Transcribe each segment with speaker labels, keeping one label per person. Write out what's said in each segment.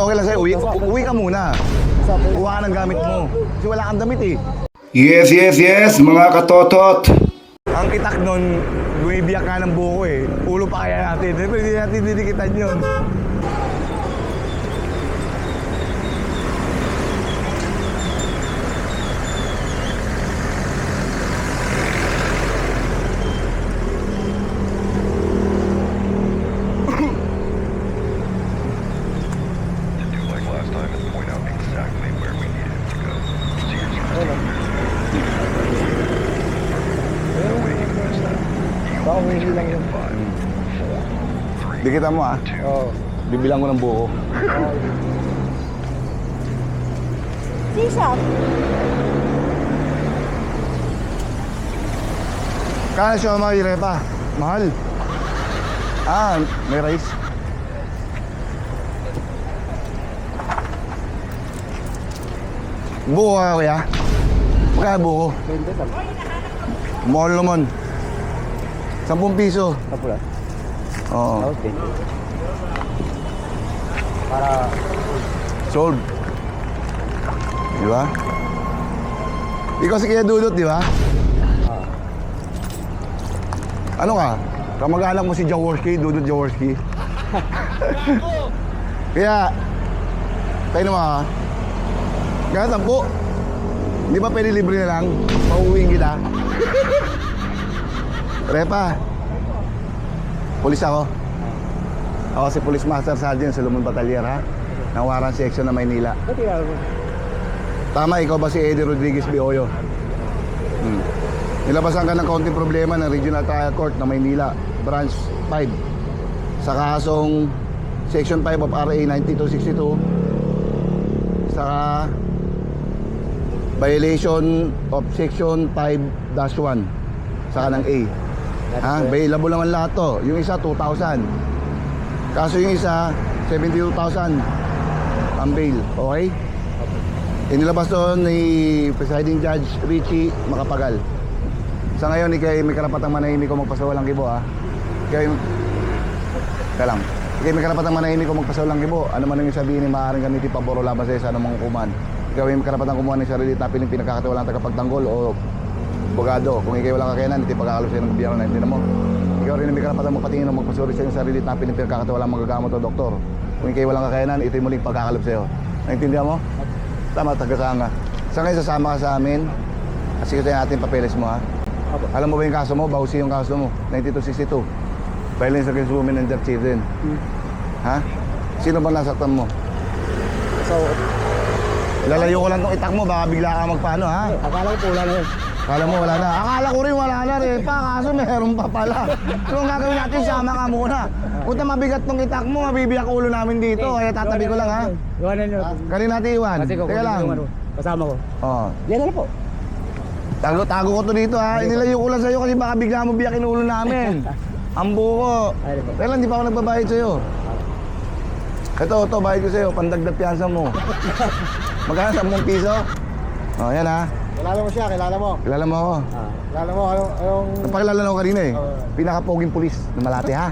Speaker 1: okay lang sa'yo, uwi ka muna. Kuha ka ng gamit mo. Kasi wala kang damit eh.
Speaker 2: Yes, mga katotot.
Speaker 1: Ang itak nun, bumibiyak ka ng buko eh. Ulo pa kaya natin. Siyempre hindi natin didikitan yun. Dikitan mo ah.
Speaker 3: Oo.
Speaker 1: Bibilang ko ng buko.
Speaker 4: Sisa.
Speaker 1: Kaya siya may pa. Mahal. Ah, may rice. Buko ka kuya? Magkaya buko?
Speaker 3: 20.
Speaker 1: Mahal naman. 10 piso.
Speaker 3: Kapula.
Speaker 1: Oo.
Speaker 3: Okay. Para
Speaker 1: Sold. Di ba? Ikaw si Kuya Dudut, di ba? Ano ka? Kamag-anak mo si Jaworski, Dudut Jaworski. Kaya, tayo naman ha. Kaya 10. Di ba pwede libre na lang? Pauwiin kita. Repa. Pulis ako. Ako si Police Master Sergeant Solomon Batalier ha. Ng Warrant Section ng Maynila.
Speaker 3: pati ako.
Speaker 1: Tama, ikaw ba si Eddie Rodriguez Bioyo? Nilabasan ka ng kaunting problema ng Regional Trial Court ng Maynila, Branch 5 sa kasong Section 5 of RA 9262 sa violation of Section 5-1 sa kanang A. Ha? Available naman lahat to. Yung isa 2,000. Kaso yung isa 72,000 ang bail. Okay? Inilabas doon ni Presiding Judge Richie Macapagal. Sa ngayon, ikay may karapatang manahimik o magpasawalang kibo ha. Ikay may karapatang manahimik o magpasawalang kibo. Ano man ang sabihin ni maaaring gamitin paboro laban sa anumang hukuman. Ikaw may karapatang kumuha ng sarili at napiling pinagkakatiwalang tagapagtanggol o abogado. Kung ikay walang kakayanan, hindi pagkakalap sa'yo ng gobyerno na hindi na mo. Ikaw rin may karapatang magpatingin o magpasuri sa iyong sarili at napiling pinagkakatiwalang magagamot o doktor. Kung ikay walang kakayanan, ito'y muling pagkakalap sa'yo. Naintindihan mo? Tama, tagasaan ka. Sa ngayon, sasama ka sa amin. Kasi ito natin papeles mo ha. Alam mo ba yung kaso mo? Bausi yung kaso mo. 9262. Violence against women and their children. Ha? Sino ba nasaktan mo?
Speaker 3: So,
Speaker 1: Lalayo ko lang tong itak mo, baka bigla ka magpaano ha?
Speaker 3: akala ko wala na yun.
Speaker 1: Akala mo wala na. Akala ko rin wala na rin pa, kaso meron pa pala. So ang gagawin natin, sama ka muna. Punta mabigat tong itak mo, mabibiyak ulo namin dito. Kaya tatabi ko lang ha.
Speaker 3: Iwanan nyo.
Speaker 1: Kanina natin iwan.
Speaker 3: Kasi ko,
Speaker 1: Teka lang.
Speaker 3: kasama ko.
Speaker 1: Oh.
Speaker 3: Yan na po.
Speaker 1: Tago ko to dito ha. Inilayo ko lang sa'yo kasi baka bigla mo biyakin ulo namin. Ang buko.
Speaker 3: Ay, po.
Speaker 1: Kaya lang, di pa ako nagbabayad sa'yo. Ito, bayad ko sa'yo. Pandagdag piyansa mo. Magkano 10 piso? Oh, yan ha.
Speaker 3: Kilala mo siya, kilala mo.
Speaker 1: Kilala mo ako.
Speaker 3: Kilala mo, anong...
Speaker 1: Napakilala na ako kanina eh. Pinaka-poging pulis na Malate ha.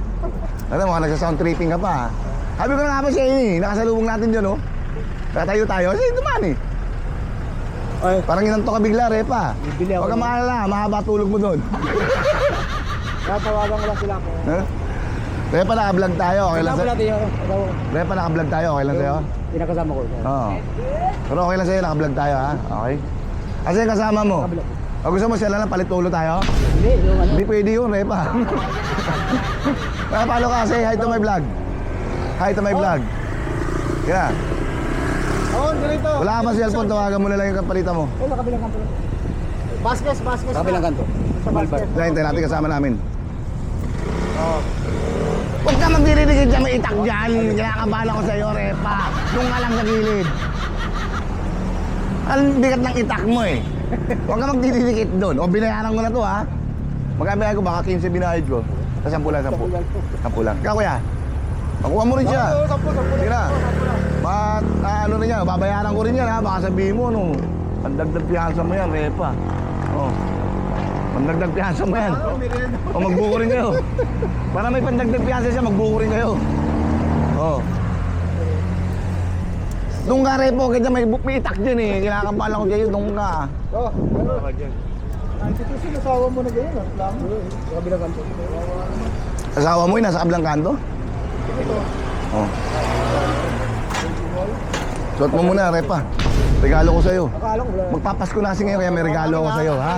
Speaker 1: Alam mo, nagsa-sound tripping ka pa ha. Sabi ko na nga ba siya yun eh. Nakasalubong natin dyan oh. Katayo tayo. Kasi dumaan eh.
Speaker 3: Ay,
Speaker 1: Parang inanto ka bigla, Repa.
Speaker 3: bibili ako.
Speaker 1: Huwag ka maalala, mahaba tulog mo doon.
Speaker 3: Tatawagan ko lang sila ako.
Speaker 1: Huh? Repa, naka-vlog tayo. Okay lang
Speaker 3: Kasama
Speaker 1: sa'yo?
Speaker 3: natin yun.
Speaker 1: Repa, naka-vlog tayo. Okay lang sa'yo?
Speaker 3: Pinakasama ko.
Speaker 1: Oo. Pero okay lang sa'yo, naka-vlog tayo ha. Okay? Kasi yung kasama mo. O gusto mo sila lang palit ulo tayo?
Speaker 3: Hindi, yung ano.
Speaker 1: Hindi pwede yun, Repa. Nakapalo ka, say hi to my vlog. Hi to my vlog. Kaya,
Speaker 3: Oo, dito.
Speaker 1: wala ka pa cellphone, tawagan mo na lang yung kapalitan mo.
Speaker 3: Ay, nakabilang kanto. Baskes. Nakabilang kanto. Sa Malbar.
Speaker 1: Hintay natin kasama namin. Huwag ka magdidikit dyan, may itak dyan. Kinakabahan ako sa'yo, Repa. Doon ka lang sa gilid. Ang bigat ng itak mo eh. Huwag ka magdidikit doon. O binayaran ko na to ha. Magkabaya ko, baka 15 binayad ko. Sa 10 lang, 10. 10 lang. Ikaw kuya, makuha mo rin siya. Sige na. Ano rin yan, babayaran ko rin yan ha. Baka sabihin mo, no. Pandagdag piyansa mo yan, Repa. Oh. Pandagdag piyansa mo yan. O magbuko rin kayo. Para may pandagdag piyansa siya, magbuko rin kayo. Oh. Doon ka repo, kaya may itak dyan eh. Kinakampala ko dyan, doon ka.
Speaker 3: Oh, ano? Ito sinasawa mo na ganyan, ah. Lang. Sa kabilang kanto.
Speaker 1: Asawa mo yun, nasa kablang kanto?
Speaker 3: Ito.
Speaker 1: Oh. Suot mo muna, repa. Regalo ko sa'yo.
Speaker 3: Akala ko wala.
Speaker 1: Magpapasko na kasi ngayon, kaya may regalo ako sa'yo, ha?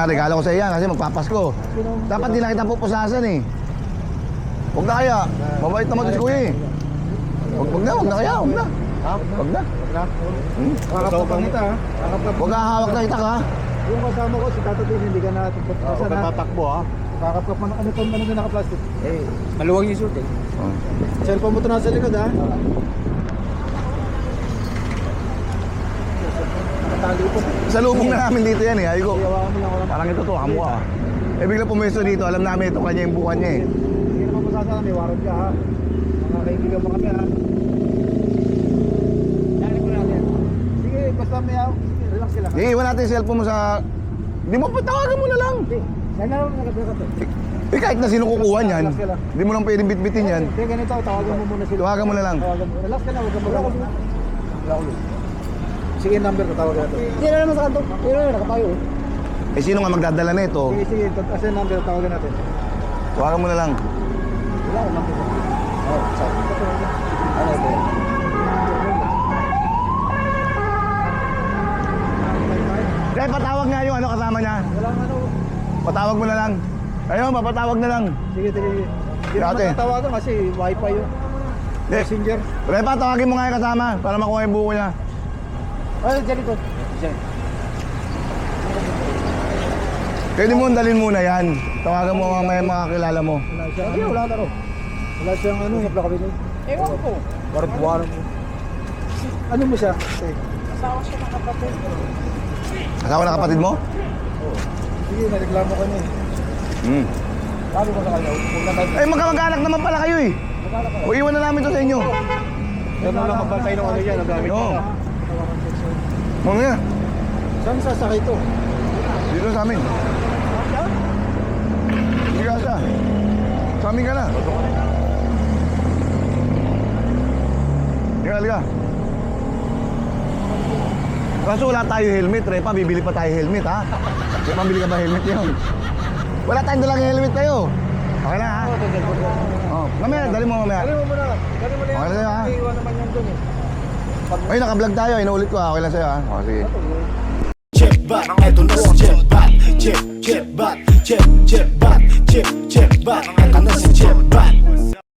Speaker 1: Regalo ko sa'yo yan kasi magpapasko. Dapat di na kita pupusasan eh. Huwag na kaya. Mabait naman si kuya eh. Huwag na kaya. Huwag na. Huwag na.
Speaker 3: Kakapap ka kita, ha?
Speaker 1: Huwag ka hawak na itak, ha?
Speaker 3: Yung kasama ko, si Tato Tin, hindi ka na
Speaker 5: Huwag kang tatakbo ha.
Speaker 3: kakapap mo. Ano na naka-plastic?
Speaker 5: Eh, maluwag yung suit eh.
Speaker 1: Oh.
Speaker 3: Cellphone mo ito nasa likod, ha? Nakatali po.
Speaker 1: Sa lubong na namin dito yan eh. Ayun ko.
Speaker 3: Iyawakan mo lang ako lang.
Speaker 1: Parang ito to, kamukha ah. Eh bigla pumesto dito, alam namin ito kanya yung bukan niya eh.
Speaker 3: Hindi naman masasama, may warrant ka, ha? Mga kaibigan mo kami, ha? Dali mo natin. Sige, basta may relax sila.
Speaker 1: Di, iwan natin yung cellphone mo sa... Di mo, tawagan mo na lang.
Speaker 3: Kaya na lang nakapagkat.
Speaker 1: Eh kahit na sino kukuha niyan, di mo lang pwedeng bitbitin yan.
Speaker 3: Hindi, ganito, tawagan mo muna sila.
Speaker 1: Tawagan mo na lang.
Speaker 3: Tawagan mo. Relax ka na, huwag kang mag-alala. Sige, yung number ko, tawagan natin. Hindi na naman sa kanto. Hindi na, nakapayo.
Speaker 1: Eh sino nga magdadala na ito?
Speaker 3: Sige, sige, as yung number, tawagan natin.
Speaker 1: Tawagan mo na lang.
Speaker 3: Wala akong number. Oh, sorry. Ano ito?
Speaker 1: Kaya patawag nga yung ano kasama niya.
Speaker 3: Wala nga ano.
Speaker 1: Patawag mo na lang. Ayun, papatawag na lang.
Speaker 3: Sige, sige. Hindi naman
Speaker 1: Ate.
Speaker 3: natawagan kasi wifi yun.
Speaker 1: Di,
Speaker 3: Messenger.
Speaker 1: Repa, tawagin mo nga yung kasama para makuha yung buko niya.
Speaker 3: Ay, dyan ito. Dyan.
Speaker 1: Pwede mo dalhin muna yan. Tawagan mo ang mga kakilala mo.
Speaker 3: Wala siyang ano. Wala na ro. Wala siyang ano. Sa plaka binay.
Speaker 4: Ewan ko.
Speaker 3: Warang mo. Ano mo siya? Sige.
Speaker 4: Asawa siya ng kapatid.
Speaker 1: Asawa na kapatid mo?
Speaker 3: Sige, nareklamo ka niya.
Speaker 1: Hmm.
Speaker 3: Sabi ko sa kanya, huwag na tayo.
Speaker 1: Eh magkamag-anak naman pala kayo eh. O iwan na namin to sa inyo.
Speaker 3: Yan na lang magbantay ng ano yan, nagamit
Speaker 1: Oo.
Speaker 3: na.
Speaker 1: Mamaya,
Speaker 3: Saan sasakay to?
Speaker 1: dito sa amin. Hindi ka siya. Sa amin ka na. Halika. Kaso wala tayo helmet, Repa. Bibili pa tayo helmet, ha? Repa, bili ka ba helmet yun? Wala tayong dalang helmet tayo. Okay na, ha? Oh, mamaya, dali mo mamaya.
Speaker 3: Dali mo muna. Dali mo na yan.
Speaker 1: Okay na sa'yo, ha?
Speaker 3: Iiwan naman yan dun eh.
Speaker 1: Ay, naka-vlog tayo. Inuulit ko, ha? Okay lang sa'yo, ha? O, sige.
Speaker 6: Jetbat, eto na si Jetbat. Jetbat, Jetbat, Jetbat, eto na si Jetbat.